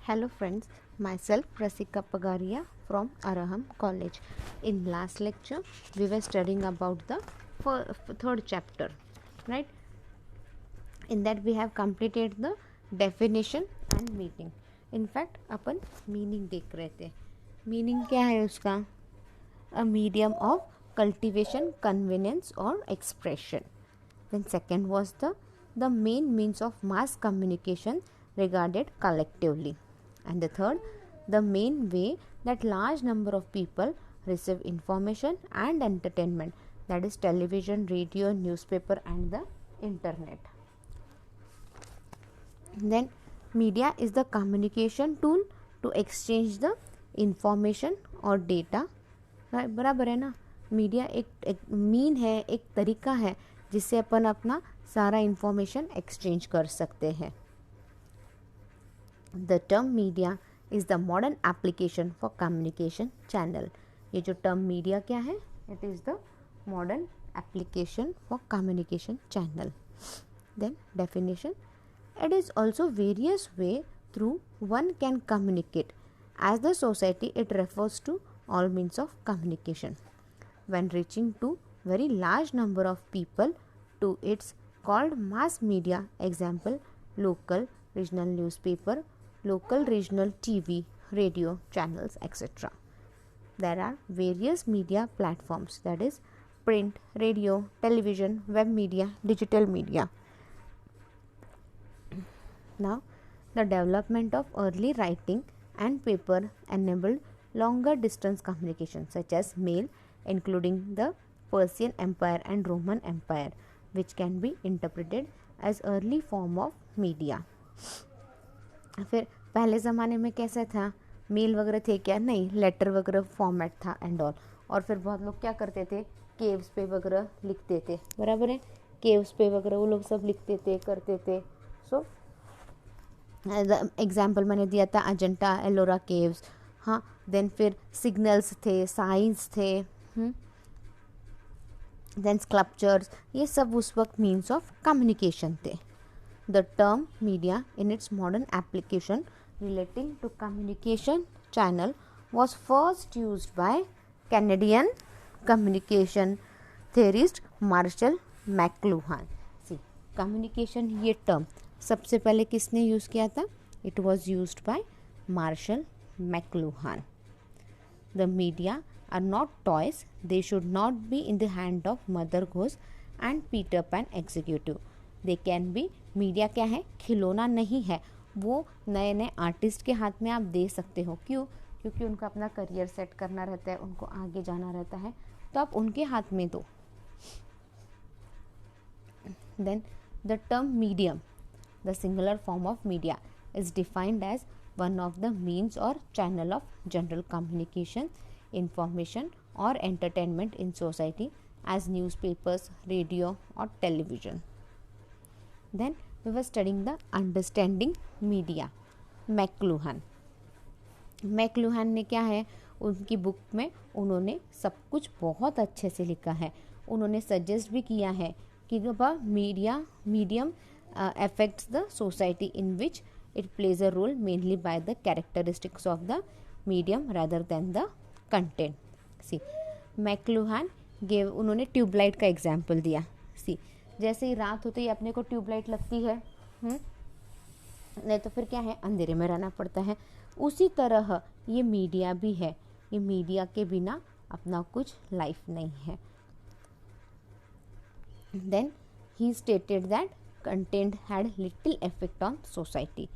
Hello friends, myself Rasika Pagaria from Araham College. In last lecture, we were studying about the third chapter, right? In that we have completed the definition and meaning. In fact, upon meaning देख रहे थे. Meaning क्या है उसका? A medium of cultivation, convenience or expression. Then second was the main means of mass communication regarded collectively. And the third, the main way that large number of people receive information and entertainment, that is television, radio, newspaper and the internet. Then media is the communication tool to exchange the information or data. बराबर है ना. Media एक mean है, एक तरीका है जिससे अपन अपना सारा इंफॉर्मेशन एक्सचेंज कर सकते हैं. The term media is the modern application for communication channel. ये जो टर्म मीडिया क्या है? It is the modern application for communication channel. Then definition, it is also various way through one can communicate. As the society, it refers to all means of communication. When reaching to very large number of people, to it's called mass media. Example, local regional newspaper, local regional TV, radio channels, etc. There are various media platforms, that is print, radio, television, web media, digital media. Now, the development of early writing and paper enabled longer distance communication such as mail, including the Persian Empire and Roman Empire, which can be interpreted as early form of media. फिर पहले ज़माने में कैसा था? Mail वगैरह थे क्या? नहीं, लेटर वगैरह फॉर्मेट था एंड ऑल. और फिर बहुत लोग क्या करते थे? केव्स पे वगैरह लिखते थे. बराबर है, केव्स पे वगैरह वो लोग सब लिखते थे, करते थे. सो एग्जाम्पल मैंने दिया था अजंता एलोरा केव्स. हाँ, देन फिर सिग्नल्स थे, साइंस थे, देन स्कल्पचर्स. ये सब उस वक्त मीन्स ऑफ कम्युनिकेशन थे. The term media in its modern application relating to communication channel was first used by Canadian communication theorist Marshall McLuhan. See, communication ये term सबसे पहले किसने यूज़ किया था? It was used by Marshall McLuhan. The media are not toys. They should not be in the hand of Mother Goose and Peter Pan executive. They can be. Media क्या है? खिलौना नहीं है. वो नए नए आर्टिस्ट के हाथ में आप दे सकते हो. क्यों? क्योंकि उनको अपना करियर सेट करना रहता है, उनको आगे जाना रहता है, तो आप उनके हाथ में दो. Then the term medium, the singular form of media, is defined as one of the means और channel of general communication, information और entertainment in society as newspapers, radio और television. Then we were studying the understanding media. McLuhan ने क्या है, उनकी book में उन्होंने सब कुछ बहुत अच्छे से लिखा है. उन्होंने सजेस्ट भी किया है कि medium affects the society in which it plays a role mainly by the characteristics of the medium rather than the content. See, McLuhan gave, उन्होंने ट्यूबलाइट का एग्जाम्पल दिया. सी, जैसे ही रात होते ही अपने को ट्यूबलाइट लगती है, नहीं तो फिर क्या है, अंधेरे में रहना पड़ता है. उसी तरह ये मीडिया भी है. ये मीडिया के बिना अपना कुछ लाइफ नहीं है. Then he stated that content had little effect on society.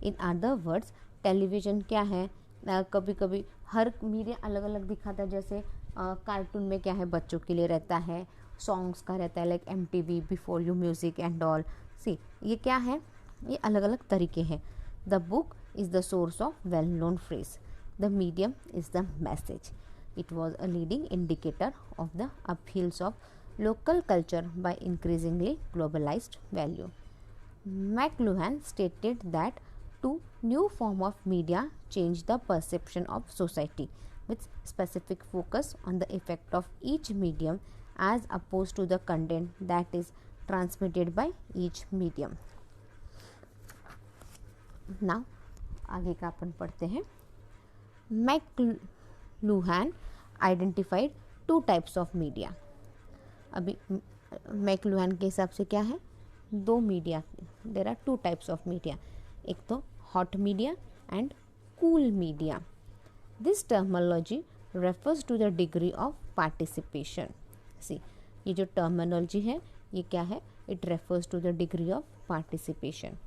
In other words, television क्या है, कभी कभी हर मीडिया अलग अलग दिखाता है. जैसे कार्टून में क्या है, बच्चों के लिए रहता है, सॉन्ग्स का रहता है, like MTV, before you music and all. See, ये क्या है, ये अलग अलग तरीके हैं. The book is the source of well known phrase. The medium is the message. It was a leading indicator of the upheavals of local culture by increasingly globalized value. McLuhan stated that two new form of media change the perception of society with specific focus on the effect of each medium as opposed to the content that is transmitted by each medium. Now आगे का अपन पढ़ते हैं। McLuhan identified 2 types of media. अभी McLuhan के हिसाब से क्या है, 2 media, there are 2 types of media, एक तो hot media and cool media. This terminology refers to the degree of participation. See, ये जो टर्मिनोलॉजी है ये क्या है, it refers to the degree of participation.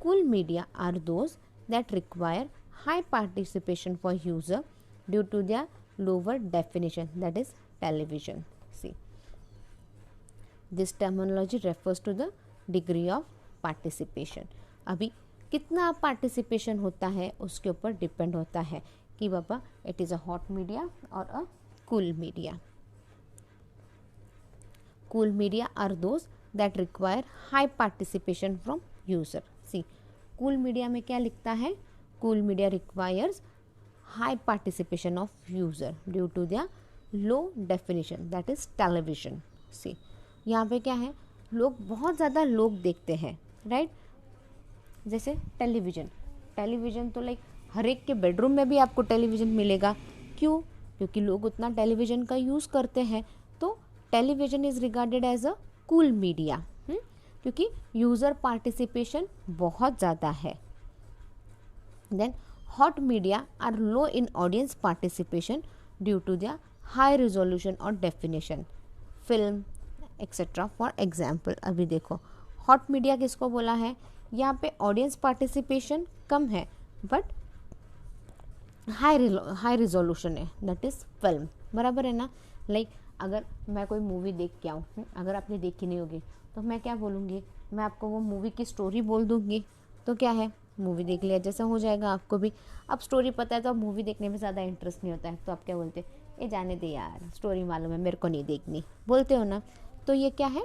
Cool media are those that require high participation for user due to their lower definition, that is television. See, this terminology refers to the degree of participation. अभी कितना participation होता है उसके ऊपर depend होता है कि बाबा it is a hot media और a cool media. Cool media are those that require high participation from user. See, cool media में क्या लिखता है, cool media requires high participation of user due to their low definition, that is television. See, यहाँ पे क्या है, लोग बहुत ज़्यादा लोग देखते हैं, राइट। जैसे टेलीविज़न तो लाइक हर एक के बेडरूम में भी आपको टेलीविज़न मिलेगा। क्यों? क्योंकि लोग उतना टेलीविज़न का यूज़ करते हैं। तो television is regarded as a cool media, क्योंकि यूज़र पार्टिसिपेशन बहुत ज़्यादा है। Then hot media are low in audience participation due to their high resolution or definition, film etc. for example, अभी देखो hot media किसको बोला है, यहाँ पे audience participation कम है बट high resolution है, that is film, बराबर है ना। लाइक अगर मैं कोई मूवी देख के आऊँ, अगर आपने देखी नहीं होगी तो मैं क्या बोलूँगी, मैं आपको वो मूवी की स्टोरी बोल दूँगी, तो क्या है, मूवी देख लिया जैसा हो जाएगा आपको भी। अब स्टोरी पता है तो अब मूवी देखने में ज़्यादा इंटरेस्ट नहीं होता है, तो आप क्या बोलते हैं, ये जाने दे यार, स्टोरी मालूम है मेरे को नहीं देखनी, बोलते हो ना। तो ये क्या है,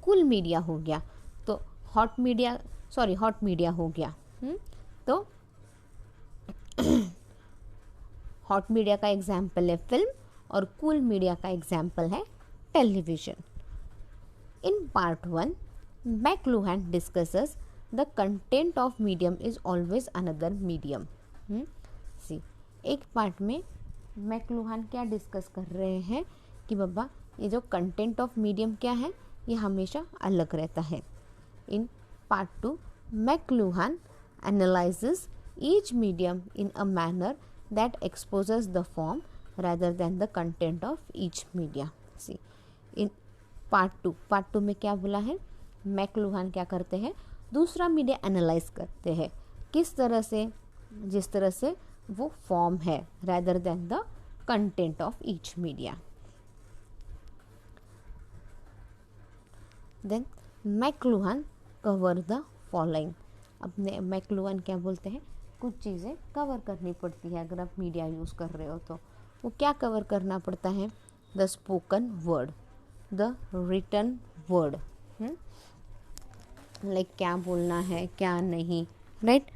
कूल मीडिया हो गया। तो हॉट मीडिया हो गया। तो हॉट मीडिया का एग्जाम्पल है फिल्म और कूल मीडिया का एग्जाम्पल है television. In part 1 McLuhan discusses the content of medium is always another medium. See, एक पार्ट में मैकलुहान क्या डिस्कस कर रहे हैं कि बाबा ये जो कंटेंट ऑफ मीडियम क्या है, ये हमेशा अलग रहता है। In part 2 McLuhan analyses each medium in a manner that exposes the form rather than the content of each media. See, in part 2 में क्या बोला है, मैकलुहान क्या करते हैं, दूसरा मीडिया एनालाइज करते हैं किस तरह से, जिस तरह से वो फॉर्म है, rather than the content of each media. Then McLuhan cover the following. अपने मैकलुहान क्या बोलते हैं, कुछ चीज़ें कवर करनी पड़ती है अगर आप मीडिया यूज़ कर रहे हो तो वो क्या कवर करना पड़ता है, the spoken word, the written word, like क्या बोलना है क्या नहीं, राइट।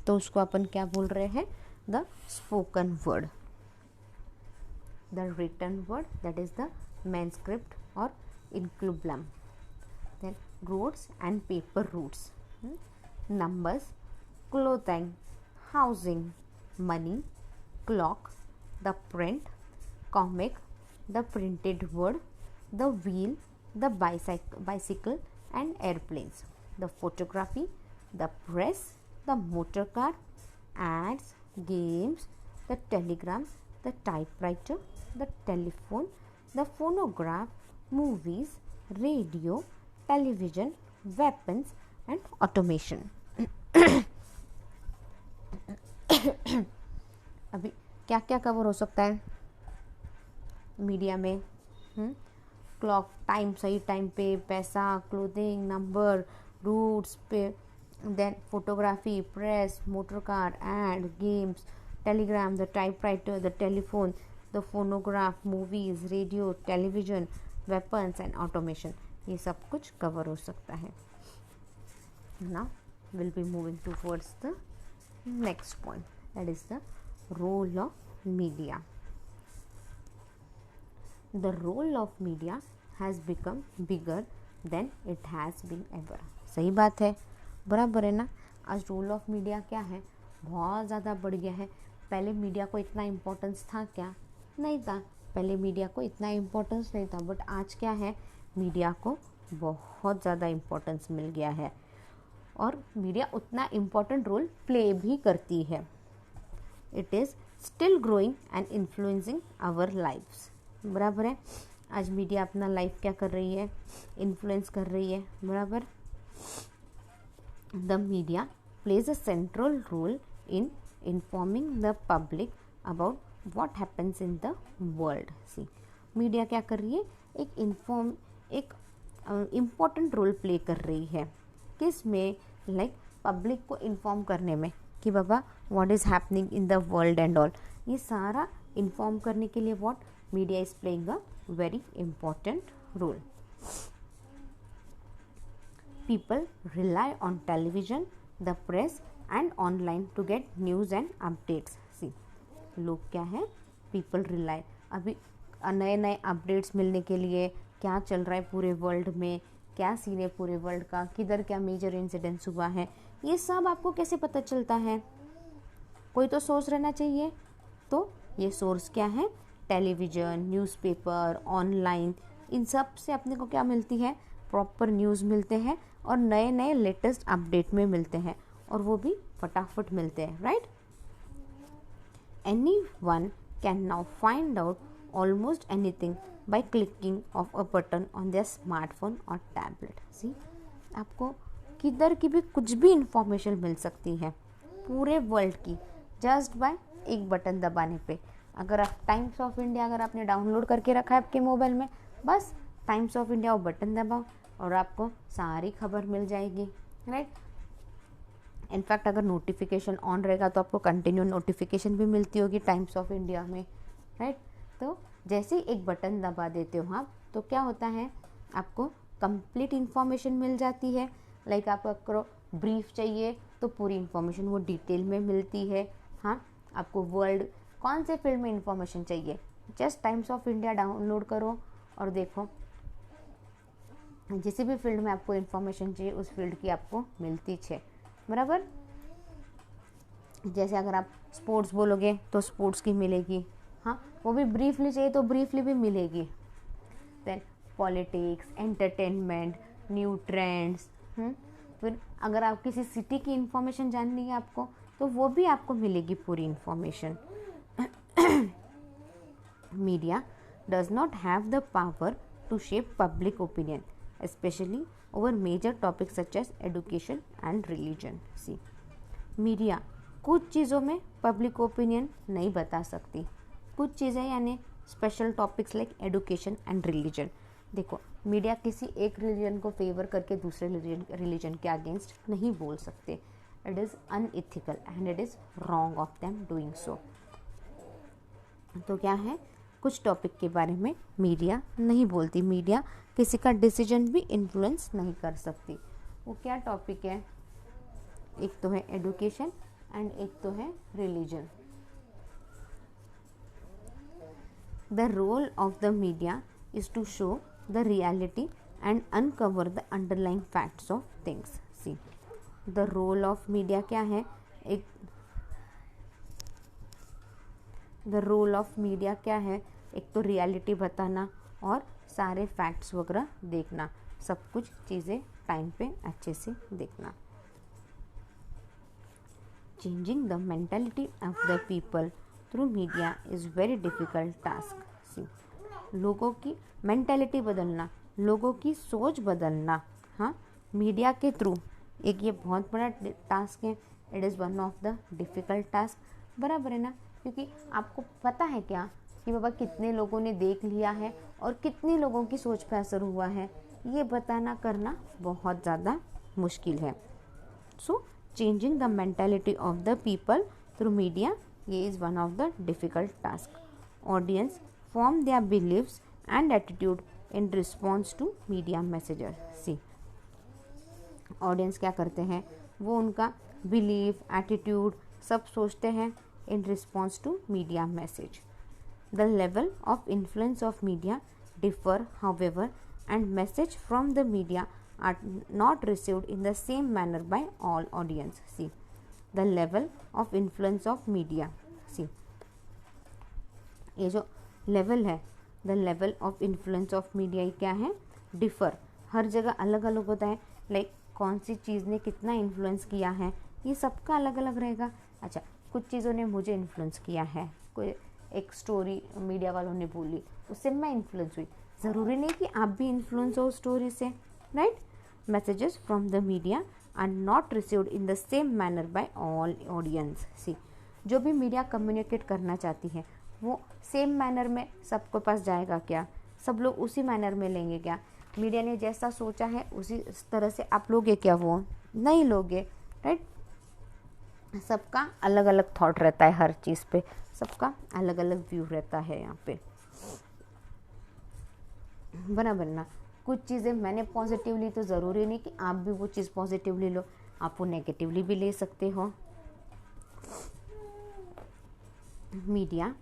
तो उसको अपन क्या बोल रहे हैं, the spoken word, the written word, that is the manuscript और incunabulum. Then roads and paper routes, numbers, clothing, housing, money, clock, the print, comic, the printed word, the wheel, the bicycle and airplanes, the photography, the press, the motor car, ads, games, the telegrams, the typewriter, the telephone, the phonograph, movies, radio, television, weapons and automation. अभी क्या क्या cover हो सकता है media में, clock, time, सही time पे, पैसा, क्लोथिंग, नंबर, रूट्स पे, then photography, press, motor car, ad, games, telegram, the typewriter, the telephone, the phonograph, movies, radio, television, weapons and automation, ये सब कुछ कवर हो सकता है ना। Will be moving towards the next point, that is the role of media. The role of media has become bigger than it has been ever. सही बात है, बराबर है ना। आज रोल ऑफ मीडिया क्या है, बहुत ज़्यादा बढ़ गया है। पहले मीडिया को इतना इम्पोर्टेंस था क्या, नहीं था। पहले मीडिया को इतना इम्पोर्टेंस नहीं था, बट आज क्या है, मीडिया को बहुत ज़्यादा इम्पोर्टेंस मिल गया है और मीडिया उतना इम्पोर्टेंट रोल प्ले भी करती है। It is still growing and influencing our lifes. बराबर है, आज मीडिया अपना लाइफ क्या कर रही है, इन्फ्लुएंस कर रही है। बराबर, the media plays a central role in informing the public about what happens in the world. See, media क्या कर रही है, एक इम्पॉर्टेंट रोल प्ले कर रही है किस में, लाइक पब्लिक को इन्फॉर्म करने में कि बाबा what is happening in the world and all. ये सारा इन्फॉर्म करने के लिए what media is playing a very important role. People rely on television, the press and online to get news and updates. See, लोग क्या है, people rely, अभी नए नए अपडेट्स मिलने के लिए क्या चल रहा है पूरे वर्ल्ड में, क्या सीन है पूरे वर्ल्ड का, किधर क्या मेजर इंसिडेंट्स हुआ है, ये सब आपको कैसे पता चलता है, कोई तो सोर्स रहना चाहिए। तो ये सोर्स क्या है, टेलीविज़न, न्यूज़पेपर, ऑनलाइन, इन सब से अपने को क्या मिलती है, प्रॉपर न्यूज़ मिलते हैं और नए नए लेटेस्ट अपडेट में मिलते हैं और वो भी फटाफट मिलते हैं, right. Any one can now find out almost anything by clicking of a button on their smartphone और टैबलेट। सी, आपको किधर की भी कुछ भी इंफॉर्मेशन मिल सकती है पूरे वर्ल्ड की, जस्ट बाय एक बटन दबाने पे। अगर आप टाइम्स ऑफ इंडिया अगर आपने डाउनलोड करके रखा है आपके मोबाइल में, बस टाइम्स ऑफ इंडिया वो बटन दबाओ और आपको सारी खबर मिल जाएगी, राइट। इनफैक्ट अगर नोटिफिकेशन ऑन रहेगा तो आपको कंटिन्यू नोटिफिकेशन भी मिलती होगी टाइम्स ऑफ इंडिया में, राइट। तो जैसे ही एक बटन दबा देते हो आप, तो क्या होता है, आपको कंप्लीट इन्फॉर्मेशन मिल जाती है। लाइक आपको ब्रीफ चाहिए तो पूरी इन्फॉर्मेशन वो डिटेल में मिलती है। हाँ, आपको वर्ल्ड कौन से फील्ड में इन्फॉर्मेशन चाहिए, just times of India download करो और देखो, जिस भी फील्ड में आपको इन्फॉर्मेशन चाहिए उस फील्ड की आपको मिलती है। बराबर, जैसे अगर आप स्पोर्ट्स बोलोगे तो स्पोर्ट्स की मिलेगी, हाँ वो भी ब्रीफली चाहिए तो ब्रीफली भी मिलेगी। Then politics, entertainment, new trends, फिर अगर आप किसी सिटी की इन्फॉर्मेशन जाननी है आपको तो वो भी आपको मिलेगी पूरी information. Media does not have the power to shape public opinion, especially over major topics such as education and religion. See, media कुछ चीज़ों में पब्लिक ओपिनियन नहीं बता सकती, कुछ चीज़ें यानी special topics like education and religion. देखो, मीडिया किसी एक रिलीजन को फेवर करके दूसरे रिलीजन के अगेंस्ट नहीं बोल सकते। It is unethical and it is wrong of them doing so. तो क्या है, कुछ टॉपिक के बारे में मीडिया नहीं बोलती, मीडिया किसी का डिसीजन भी इन्फ्लुएंस नहीं कर सकती। वो क्या टॉपिक है, एक तो है एडुकेशन एंड एक तो है religion. The role of the media is to show the reality and uncover the underlying facts of things. See, the role of media क्या है, द रोल ऑफ मीडिया क्या है, एक तो रियलिटी बताना और सारे फैक्ट्स वगैरह देखना, सब कुछ चीज़ें टाइम पे अच्छे से देखना। Changing the mentality of the people through media is very difficult task. See, लोगों की मेंटालिटी बदलना, लोगों की सोच बदलना, हाँ मीडिया के थ्रू, एक ये बहुत बड़ा टास्क है। It is one of the difficult task. बराबर है ना, क्योंकि आपको पता है क्या कि बाबा कितने लोगों ने देख लिया है और कितने लोगों की सोच पे असर हुआ है, ये बताना करना बहुत ज़्यादा मुश्किल है। So changing the mentality of the people through media, ये is one of the difficult task. Audience form their beliefs and attitude in response to media messages. See, audience क्या करते हैं, वो उनका बिलीफ, एटीट्यूड सब सोचते हैं in response to media message. The level of influence of media differ, however, and message from the media are not received in the same manner by all audience. See the level of influence of media. See ये जो level है, the level of influence of media, ये क्या है, differ, हर जगह अलग अलग होता है. लाइक कौन सी चीज़ ने कितना इन्फ्लुएंस किया है, ये सबका अलग अलग रहेगा. अच्छा, कुछ चीज़ों ने मुझे इन्फ्लुएंस किया है, कोई एक स्टोरी मीडिया वालों ने बोली, उससे मैं इन्फ्लुएंस हुई. ज़रूरी नहीं कि आप भी इन्फ्लुएंस हो स्टोरी से, right. Messages from the media are not received in the same manner by all audience. See जो भी मीडिया कम्युनिकेट करना चाहती है वो सेम मैनर में सबके पास जाएगा क्या? सब लोग उसी मैनर में लेंगे क्या? मीडिया ने जैसा सोचा है उसी तरह से आप लोगे क्या? वो नहीं लोगे, राइट. सबका अलग अलग थॉट रहता है हर चीज़ पे, सबका अलग अलग व्यू रहता है यहाँ पे, बराबर ना. कुछ चीज़ें मैंने पॉजिटिवली, तो ज़रूरी नहीं कि आप भी वो चीज़ पॉजिटिवली लो, आप वो नेगेटिवली भी ले सकते हो. Media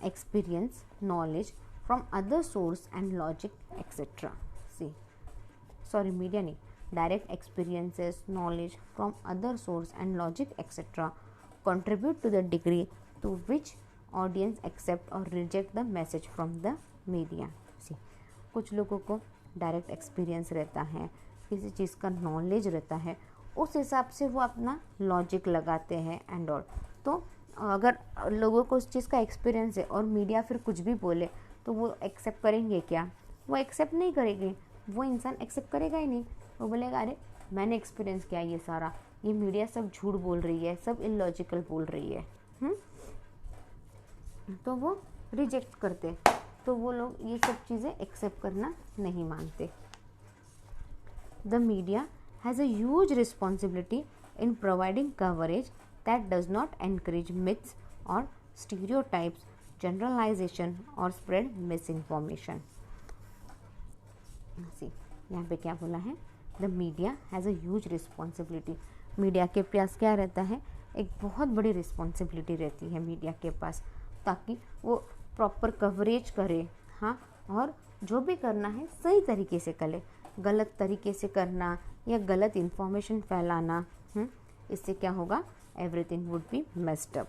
experience knowledge from other source and logic etc. See, sorry, media नहीं, direct experiences knowledge from other source and logic etc. contribute to the degree to which audience accept or reject the message from the media. See, कुछ लोगों को direct experience रहता है, किसी चीज़ का knowledge रहता है, उस हिसाब से वो अपना लॉजिक लगाते हैं एंड ऑल. तो अगर लोगों को उस चीज़ का एक्सपीरियंस है और मीडिया फिर कुछ भी बोले तो वो एक्सेप्ट करेंगे क्या? वो एक्सेप्ट नहीं करेंगे. वो इंसान एक्सेप्ट करेगा ही नहीं. वो बोलेगा अरे मैंने एक्सपीरियंस किया ये सारा, ये मीडिया सब झूठ बोल रही है, सब इलॉजिकल बोल रही है. तो वो रिजेक्ट करते. तो वो लोग ये सब चीज़ें एक्सेप्ट करना नहीं मानते. The media has a huge responsibility in providing coverage that does not encourage myths or stereotypes, generalization or spread misinformation. See, यहाँ पे क्या बोला है? The media has a huge responsibility. Media के पास क्या रहता है? एक बहुत बड़ी रिस्पॉन्सिबिलिटी रहती है मीडिया के पास, ताकि वो प्रॉपर कवरेज करे. हाँ, और जो भी करना है सही तरीके से करे. गलत तरीके से करना या गलत इन्फॉर्मेशन फैलाना, इससे क्या होगा? Everything would be messed up.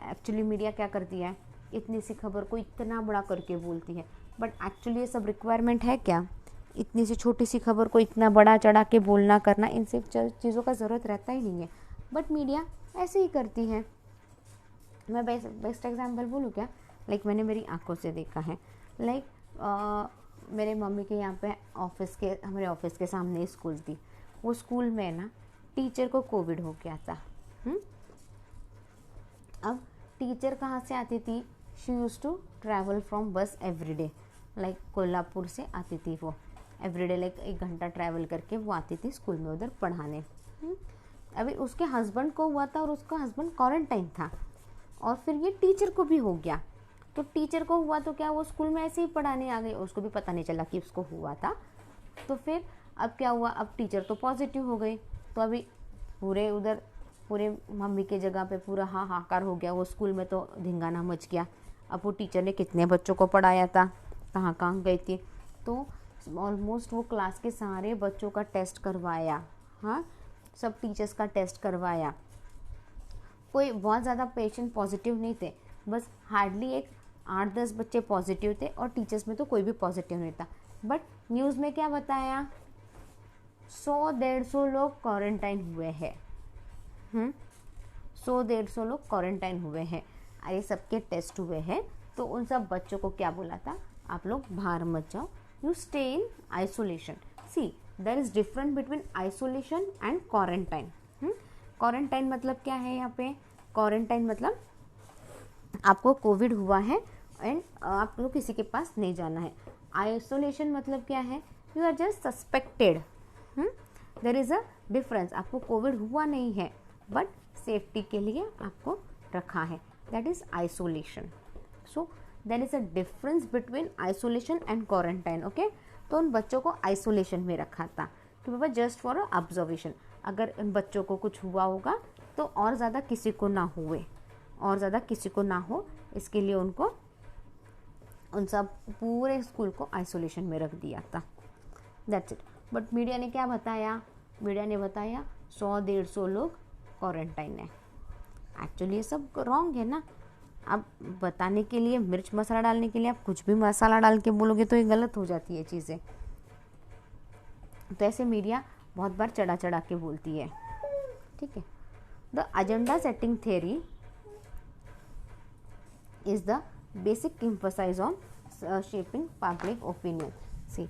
Actually media क्या करती है? इतनी सी खबर को इतना बड़ा करके बोलती है, बट एक्चुअली ये सब रिक्वायरमेंट है क्या? इतनी सी छोटी सी खबर को इतना बड़ा चढ़ा के बोलना करना, इन सब चीज़ों का ज़रूरत रहता ही नहीं है, बट मीडिया ऐसे ही करती है. मैं बेस्ट एग्जाम्पल बोलूँ क्या? लाइक मैंने मेरी आंखों से देखा है. लाइक मेरे मम्मी के यहाँ पे हमारे ऑफिस के सामने स्कूल थी. वो स्कूल में ना टीचर को कोविड हो गया था. अब टीचर कहाँ से आती थी? She use to travel from bus every day. Like Kolhapur से आती थी वो एवरीडे, लाइक 1 घंटा ट्रैवल करके वो आती थी स्कूल में उधर पढ़ाने. अभी उसके हस्बैंड को हुआ था और उसका हस्बैंड क्वारंटाइन था, और फिर ये टीचर को भी हो गया. तो टीचर को हुआ तो क्या, वो स्कूल में ऐसे ही पढ़ाने आ गई, उसको भी पता नहीं चला कि उसको हुआ था. तो फिर अब क्या हुआ? अब टीचर तो पॉजिटिव हो गई. तो अभी पूरे मम्मी के जगह पे पूरा हाहाकार हो गया. वो स्कूल में तो धिंगाना मच गया. अब वो टीचर ने कितने बच्चों को पढ़ाया था, कहाँ कहाँ गई थी, तो ऑलमोस्ट वो क्लास के सारे बच्चों का टेस्ट करवाया. हाँ, सब टीचर्स का टेस्ट करवाया. कोई बहुत ज़्यादा पेशेंट पॉजिटिव नहीं थे, बस हार्डली एक 8-10 बच्चे पॉजिटिव थे, और टीचर्स में तो कोई भी पॉजिटिव नहीं था. बट न्यूज़ में क्या बताया? 100-150 लोग क्वारंटाइन हुए हैं. 100-150 लोग क्वारंटाइन हुए हैं. अरे सबके टेस्ट हुए हैं, तो उन सब बच्चों को क्या बोला था? आप लोग बाहर मत जाओ, you stay in isolation. See, there is difference between isolation and quarantine. Quarantine मतलब क्या है? यहाँ पे क्वारंटाइन मतलब आपको कोविड हुआ है एंड आपको किसी के पास नहीं जाना है. आइसोलेशन मतलब क्या है? You are just suspected. There is a difference. आपको कोविड हुआ नहीं है, बट सेफ्टी के लिए आपको रखा है, that is isolation. So there is a difference between isolation and quarantine. Okay, तो उन बच्चों को आइसोलेशन में रखा था कि बाबा जस्ट फॉर ऑब्जर्वेशन. अगर उन बच्चों को कुछ हुआ होगा तो और ज़्यादा किसी को ना हो, इसके लिए उनको उन सब पूरे स्कूल को आइसोलेशन में रख दिया था. That's it. बट मीडिया ने क्या बताया, मीडिया ने बताया 100-150 लोग क्वारंटाइन है। एक्चुअली ये सब रॉन्ग है ना। अब बताने के लिए, मिर्च मसाला डालने के लिए आप कुछ भी मसाला डाल के बोलोगे तो ये गलत हो जाती है चीज़ें। तो ऐसे मीडिया बहुत बार चढ़ा चढ़ा के बोलती है, ठीक है। The agenda setting theory is the basic emphasise on shaping public opinion. See,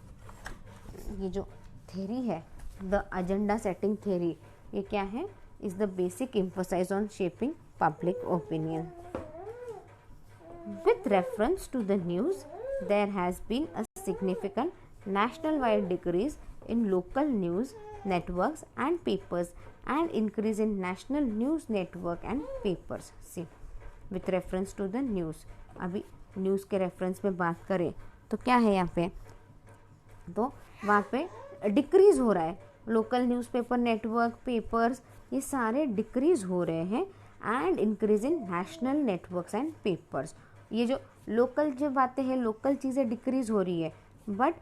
ये जो थ्योरी है द एजेंडा सेटिंग थ्योरी, ये क्या है, is the basic emphasise on shaping public opinion. With reference to the news, there has been a significant national-wide decrease in local news networks and papers and increase in national news network and papers. See, with reference to the news, अभी news के reference में बात करें तो क्या है यहाँ पे, तो वहाँ पे डिक्रीज़ हो रहा है। लोकल न्यूज़पेपर नेटवर्क, पेपर्स, ये सारे डिक्रीज़ हो रहे हैं and increase in national networks and papers. ये जो लोकल जो बातें हैं, लोकल चीज़ें डिक्रीज़ हो रही है, बट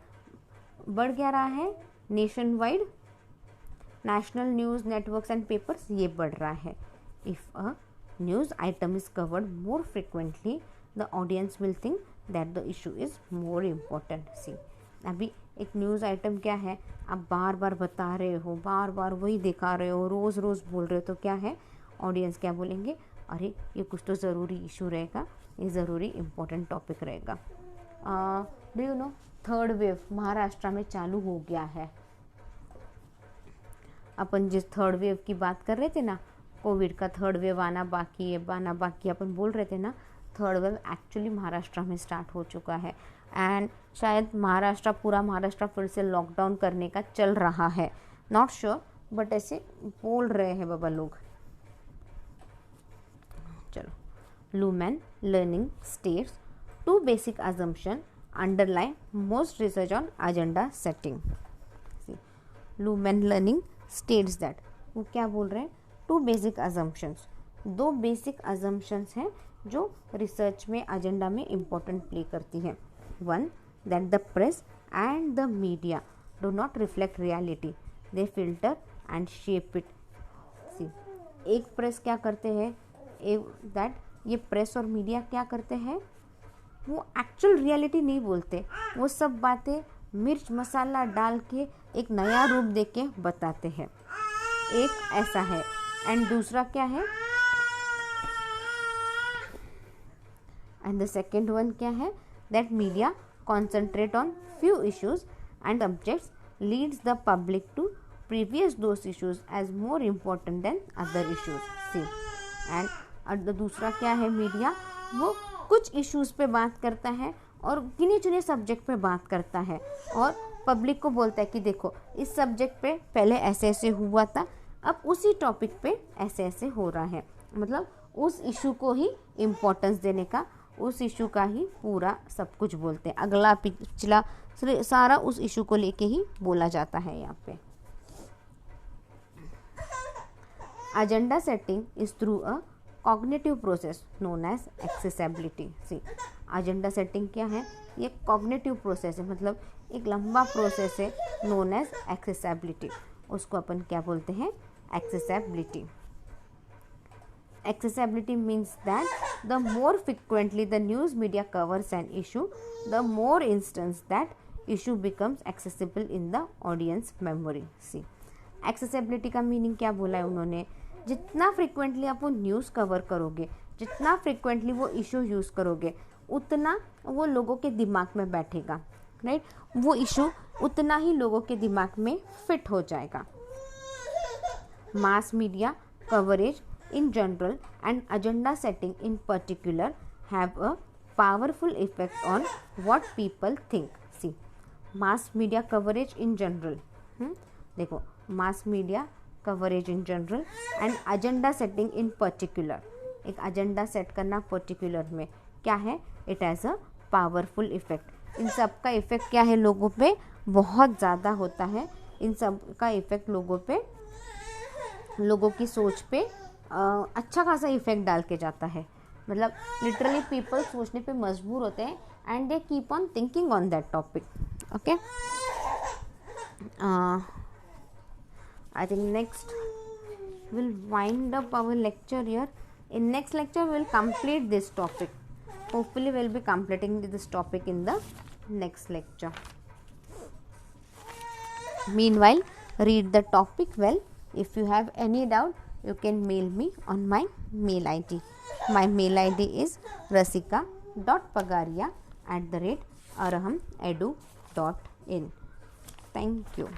बढ़ क्या रहा है, nationwide national news networks and papers, ये बढ़ रहा है। If a news item is covered more frequently the audience will think that the issue is more important. See, अभी एक न्यूज़ आइटम क्या है, आप बार बार बता रहे हो, बार बार वही दिखा रहे हो, रोज़ रोज़ बोल रहे हो, तो क्या है, ऑडियंस क्या बोलेंगे, अरे ये कुछ तो ज़रूरी इशू रहेगा, ये ज़रूरी इम्पोर्टेंट टॉपिक रहेगा। Do you know, third wave Maharashtra में चालू हो गया है। अपन जिस थर्ड वेव की बात कर रहे थे ना, कोविड का थर्ड वेव आना बाकी है, आना बाकी, अपन बोल रहे थे ना, थर्ड वेव एक्चुअली महाराष्ट्र में स्टार्ट हो चुका है एंड शायद महाराष्ट्र, पूरा महाराष्ट्र फिर से लॉकडाउन करने का चल रहा है, नॉट श्योर, बट ऐसे बोल रहे हैं बाबा लोग। चलो, Luhmann learning states two basic assumptions underlie most research on agenda setting. See, Luhmann learning states that, वो क्या बोल रहे हैं, two basic assumptions, दो बेसिक assumptions हैं जो रिसर्च में एजेंडा में इम्पोर्टेंट प्ले करती हैं। One, that the press and the media do not reflect reality, they filter and shape it. See, एक प्रेस क्या करते हैं, दैट ये प्रेस और मीडिया क्या करते हैं, वो एक्चुअल रियलिटी नहीं बोलते, वो सब बातें मिर्च मसाला डाल के एक नया रूप दे के बताते हैं। एक ऐसा है, एंड दूसरा क्या है, एंड द सेकेंड वन क्या है, that media concentrate on few issues and subjects leads the public to previous those issues as more important than other issues. See, and दूसरा क्या है, मीडिया वो कुछ इश्यूज़ पे बात करता है और गिने चुने सब्जेक्ट पे बात करता है और पब्लिक को बोलता है कि देखो इस सब्जेक्ट पे पहले ऐसे ऐसे हुआ था, अब उसी टॉपिक पे ऐसे ऐसे हो रहा है, मतलब उस इशू को ही इम्पोर्टेंस देने का, उस इशू का ही पूरा सब कुछ बोलते हैं, अगला पिछला सारा उस इशू को लेके ही बोला जाता है यहाँ पे। Agenda setting is through a cognitive process known as accessibility. See, agenda setting क्या है, ये कॉग्निटिव प्रोसेस है, मतलब एक लंबा प्रोसेस है, नोन एज एक्सेसिबिलिटी, उसको अपन क्या बोलते हैं, accessibility. Accessibility means that the more frequently the news media covers an issue, the more instance that issue becomes accessible in the audience memory. See, accessibility का मीनिंग क्या बोला है उन्होंने, जितना फ्रिक्वेंटली आप वो न्यूज़ कवर करोगे, जितना फ्रिक्वेंटली वो इशू यूज़ करोगे, उतना वो लोगों के दिमाग में बैठेगा, राइट, वो इशू उतना ही लोगों के दिमाग में फिट हो जाएगा। Mass media coverage in general and agenda setting in particular have a powerful effect on what people think. See, mass media coverage in general, देखो mass media coverage in general and agenda setting in particular, एक agenda set करना particular में क्या है, it has a powerful effect। इन सब का effect क्या है, लोगों पे बहुत ज़्यादा होता है, इन सब का इफ़ेक्ट लोगों पे, लोगों की सोच पे अच्छा खासा इफेक्ट डाल के जाता है, मतलब लिटरली पीपल सोचने पे मजबूर होते हैं and they keep on thinking on that topic. Okay, I think next we'll wind up our lecture here. In next lecture we'll complete this topic. Hopefully we'll be completing this topic in the next lecture. Meanwhile, read the topic well. If you have any doubt, you can mail me on my mail ID. My mail ID is rasika.pagaria@arahamedu.in. Thank you.